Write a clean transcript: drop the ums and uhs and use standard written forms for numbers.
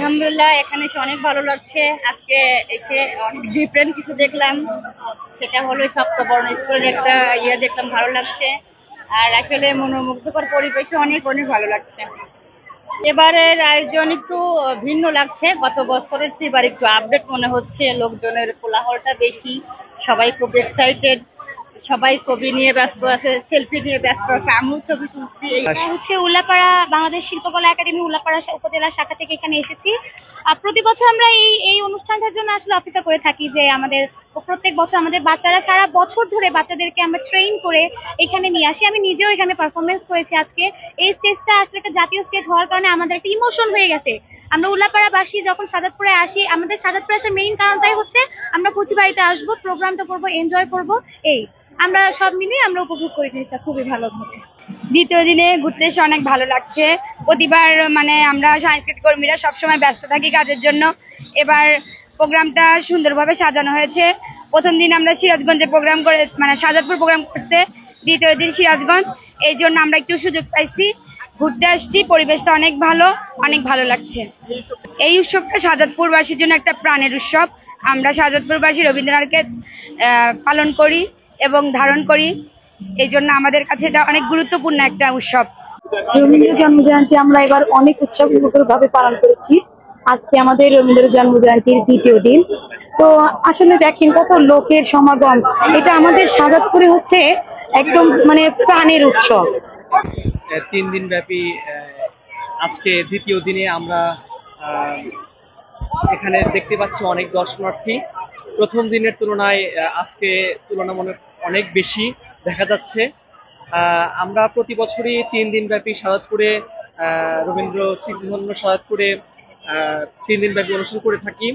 আলহামদুলিল্লাহ, এখানে এসে অনেক ভালো লাগছে। আজকে এসে অনেক ডিফারেন্ট কিছু দেখলাম, সেটা হলো সপ্তবর্ণ স্কুলের একটা দেখলাম, ভালো লাগছে। আর আসলে মনোমুগ্ধকর পরিবেশে অনেক অনেক ভালো লাগছে। এবারের আয়োজন একটু ভিন্ন লাগছে, গত বছরের চেয়ে এবার একটু আপডেট মনে হচ্ছে। লোকজনের কোলাহলটা বেশি, সবাই খুব এক্সাইটেড, সবাই ছবি নিয়ে ব্যস্ত আছে, সেলফি নিয়ে ব্যস্ত আছে। আমিও ছবি তুলছি। হচ্ছে উল্লাপাড়া বাংলাদেশ শিল্পকলা একাডেমি উল্লাপাড়া উপজেলা শাখা থেকে এখানে এসেছি। প্রতি বছর আমরা এই অনুষ্ঠানটার জন্য আসলে অপেক্ষা করে থাকি যে আমাদের প্রত্যেক বছর আমাদের বাচ্চারা সারা বছর ধরে বাচ্চাদেরকে আমরা ট্রেন করে এখানে নিয়ে আসি। আমি নিজেও এখানে পারফরমেন্স করেছি আজকে। এই স্টেজটা আসলে একটা জাতীয় স্টেজ হওয়ার কারণে আমাদের একটা ইমোশন হয়ে গেছে। আমরা উল্লাপাড়াবাসী যখন সাজাদপুরে আসি, আমাদের সাজাদপুরে আসার মেইন কারণটাই হচ্ছে আমরা প্রতিবাড়িতে আসবো, প্রোগ্রামটা করবো, এনজয় করবো। আমরা সব মিলিয়ে আমরা উপভোগ করি জিনিসটা খুবই ভালোভাবে। দ্বিতীয় দিনে ঘুরতে এসে অনেক ভালো লাগছে। প্রতিবার আমরা সাংস্কৃতিক কর্মীরা সবসময় ব্যস্ত থাকি কাজের জন্য। এবার প্রোগ্রামটা সুন্দরভাবে সাজানো হয়েছে। প্রথম দিন আমরা সিরাজগঞ্জে প্রোগ্রাম করে সাজাদপুর প্রোগ্রাম করছে, দ্বিতীয় দিন সিরাজগঞ্জ। এই জন্য আমরা একটু সুযোগ পাইছি, ঘুরতে আসছি। পরিবেশটা অনেক ভালো লাগছে। এই উৎসবটা সাজাদপুরবাসীর জন্য একটা প্রাণের উৎসব। আমরা সাজাদপুরবাসী রবীন্দ্রনাথকে পালন করি এবং ধারণ করি, এই জন্য আমাদের কাছে এটা অনেক গুরুত্বপূর্ণ একটা উৎসব। রবীন্দ্র জন্মজয়ন্তী আমরা এবার অনেক উৎসবমুখর ভাবে পালন করেছি। আজকে আমাদের রবীন্দ্র জন্মজয়ন্তীর দ্বিতীয় দিন। তো আসলে দেখেন কত লোকের সমাগম, এটা আমাদের সাজাদপুরে হচ্ছে একদম প্রাণের উৎসব। 3 দিন ব্যাপী আজকে দ্বিতীয় দিনে আমরা এখানে দেখতে পাচ্ছি অনেক দর্শনার্থী। প্রথম দিনের তুলনায় আজকে তুলনামূলক অনেক বেশি দেখা যাচ্ছে। আমরা প্রতি বছরই 3 দিন ব্যাপী সাজাদপুরে রবীন্দ্র স্মৃতিধন্য সাজাদপুরে 3 দিন ব্যাপী অনুষ্ঠান করে থাকি।